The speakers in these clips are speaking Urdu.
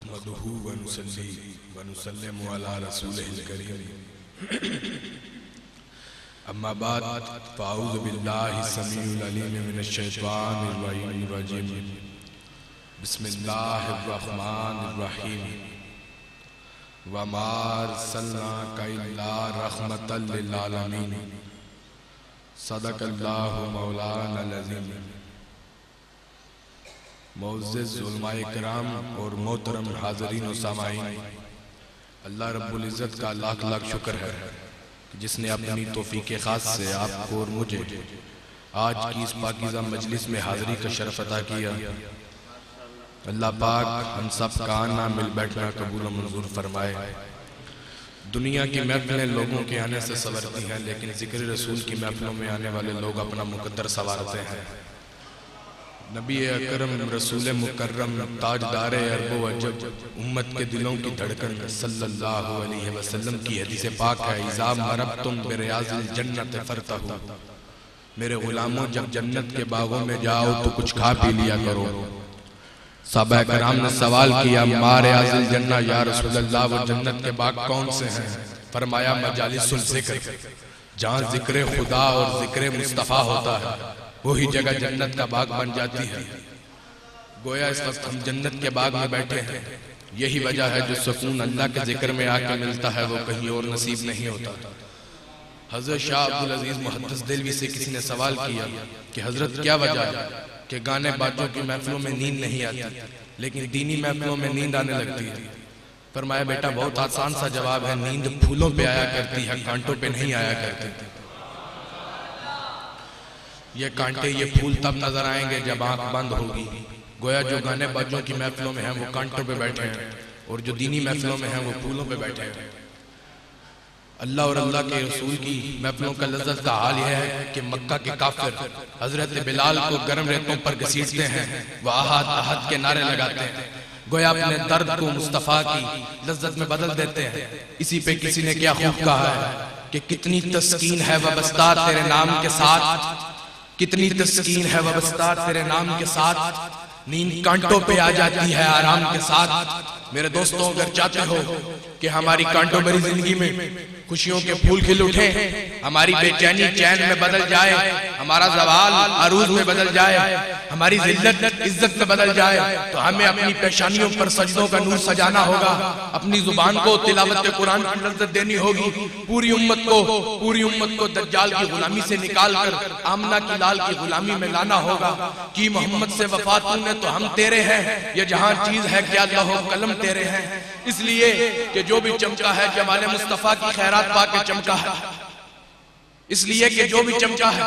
نحمدہ ونصلی ونسلم علی رسولہ الکریم اما بعد فاعوذ باللہ السمیع العلیم من الشیطان الرجیم بسم اللہ الرحمن الرحیم وما ارسلناک الا رحمتا للعالمین صدق اللہ مولانا العظیم۔ معزز علماء کرام اور محترم حاضرین و سامعین، اللہ رب العزت کا لاکھ لاکھ شکر ہے جس نے اپنی توفیق خاص سے آپ کو اور مجھے آج کی اس پاکیزہ مجلس میں حاضری کا شرف عطا کیا۔ اللہ پاک ہم سب کا آنا مل بیٹھنا قبول و منظور فرمائے۔ دنیا کی محفلیں لوگوں کے آنے سے سنورتی ہیں، لیکن ذکر رسول کی محفلوں میں آنے والے لوگ اپنا مقدر سنوارتے ہیں۔ نبی اکرم رسول مکرم تاجدار عرب و عجب امت کے دلوں کی دھڑکن صلی اللہ علیہ وسلم کی حدیث پاک ہے، اذا مربتم بریاض الجنت فرتہو، میرے غلاموں جب جنت کے باغوں میں جاؤ تو کچھ کھا پی لیا کرو۔ صحابہ کرام نے سوال کیا، ما ریاض الجنہ یا رسول اللہ، وہ جنت کے باغ کون سے ہیں؟ فرمایا مجالس الذکر، جہاں ذکر خدا اور ذکر مصطفیٰ ہوتا ہے وہی جگہ جنت کا باغ بن جاتی ہے۔ گویا اس وقت ہم جنت کے باغ میں بیٹھے ہیں، یہی وجہ ہے جو سکون اللہ کے ذکر میں آ کے ملتا ہے وہ کہیں اور نصیب نہیں ہوتا۔ حضرت شاہ عبدالعزیز محدث دہلوی سے کسی نے سوال کیا کہ حضرت کیا وجہ ہے کہ گانے باجوں کی محفلوں میں نیند نہیں آتی لیکن دینی محفلوں میں نیند آنے لگتی ہے؟ فرمایا بیٹا بہت آسان سا جواب ہے، نیند پھولوں پہ آیا کرتی ہے، کانٹوں پہ نہیں آیا کرتی۔ یہ کانٹے یہ پھول تب نظر آئیں گے جب آنکھ بند ہوگی۔ گویا جو گانے باجوں کی محفلوں میں ہیں وہ کانٹوں پہ بیٹھے ہیں اور جو دینی محفلوں میں ہیں وہ پھولوں پہ بیٹھے ہیں۔ اللہ اور اللہ کے رسول کی محفلوں کا لذت کا حال یہ ہے کہ مکہ کے کافر حضرت بلال کو گرم ریتوں پر گھسیٹتے ہیں، وہ احد احد کے نعرے لگاتے ہیں، گویا اپنے درد کو مصطفیٰ کی لذت میں بدل دیتے ہیں۔ اسی پہ کسی نے کیا خوب کہا ہے کہ کتنی تسکین ہے وابستہ تیرے نام کے ساتھ، کتنی تسکین ہے وابستہ تیرے نام کے ساتھ، نیند کانٹوں پہ آ جاتی ہے آرام کے ساتھ۔ میرے دوستوں اگر چاہتے ہو کہ ہماری کانٹوں بھری زندگی میں خوشیوں کے پھول کھل اٹھیں، ہماری بے چینی چین میں بدل جائے، ہمارا زوال عروج میں بدل جائے، ہماری ذلت عزت میں بدل جائے، تو ہمیں اپنی پیشانیوں پر سجدوں کا نور سجانا ہوگا، اپنی زبان کو تلاوت قرآن کی لذت دینی ہوگی، پوری امت کو دجال کی غلامی سے نکال کر آمنہ کی لال کی غلامی میں لانا ہوگا۔ کی محمد سے وفا تو نے تو ہم تیرے ہیں، یہ جہاں چیز ہے کیا لوح قلم تیرے ہیں۔ اس لیے کہ جو بھی چمکا ہے جمال مصطفیٰ کی خیرات پا کے چمکا ہے، اس لیے کہ جو بھی چمکا ہے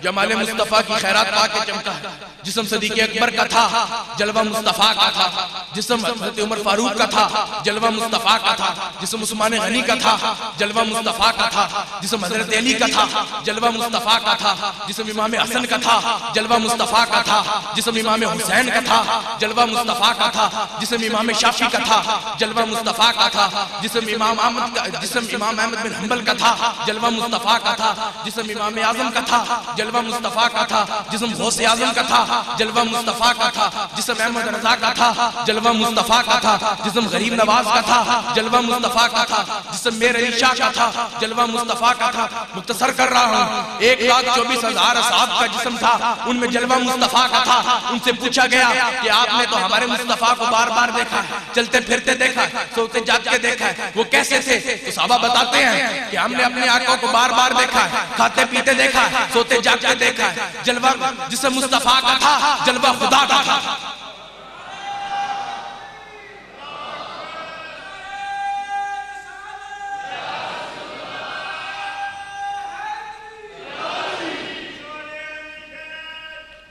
جمال مصطفیٰ کی خیرات پا کے چمکا ہے۔ جسم صدیق اکبر کا تھا جلوہ مصطفیٰ کا تھا، جسم حضرت عمر فاروق کا تھا جلوہ مصطفیٰ کا تھا، جسم عثمان غنی کا تھا جلوہ مصطفیٰ کا تھا، جسم حضرت علی کا تھا جلوہ مصطفیٰ کا تھا، جسم امام حسن کا تھا جلوہ مصطفیٰ کا تھا، جسم امام حسین کا تھا جلوہ مصطفیٰ کا تھا، جسم امام شافعی کا تھا جلوہ مصطفیٰ کا تھا، جسم امام احمد بن حنبل کا تھا جلوہ مصطفیٰ کا تھا، جسم امام اعظم کا تھا جلوہ مصطفیٰ کا تھا، جسم غوث اعظم کا تھا جلوہ مصطفیٰ کا تھا، جسم احمد رضا کا تھا جلوہ مصطفیٰ کا تھا، جسم غریب نواز کا تھا جلوہ مصطفیٰ کا تھا، جسم میر علی شاہ کا تھا جلوہ مصطفیٰ کا تھا۔ مختصر کر رہا ہوں، 1,24,000 اصحاب کا جسم تھا، ان میں جلوہ مصطفیٰ کا تھا۔ ان سے پوچھا گیا کہ آپ نے تو ہمارے مصطفیٰ کو بار بار دیکھا ہے، چلتے پھرتے دیکھا ہے، سوتے جاگتے دیکھا ہے، وہ کیسے تھے؟ تو صحابہ بتاتے ہیں کہ ہم نے اپنے آقا کو بار بار دیکھا ہے، کھاتے پیتے دیکھا ہے، سوتے جاگتے دیکھا ہے۔ جلوہ جسم مصطفیٰ کا تھا، جلوہ خدا کا تھا۔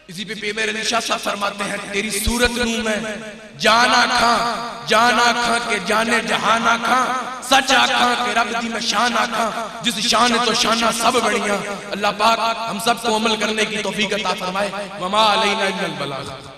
اسی پہ میرے علی شاہ صاحب فرماتے ہیں، تیری صورت نوں میں جانا کھاں کہ جانے جہانا کھاں، سچ آکھاں کہ رب دی میں شان آکھاں، جس شان تو شانہ سب بڑیاں۔ اللہ پاک ہم سب کو عمل کرنے کی توفیق عطا فرمائے۔ وما علینا الا البلاغ۔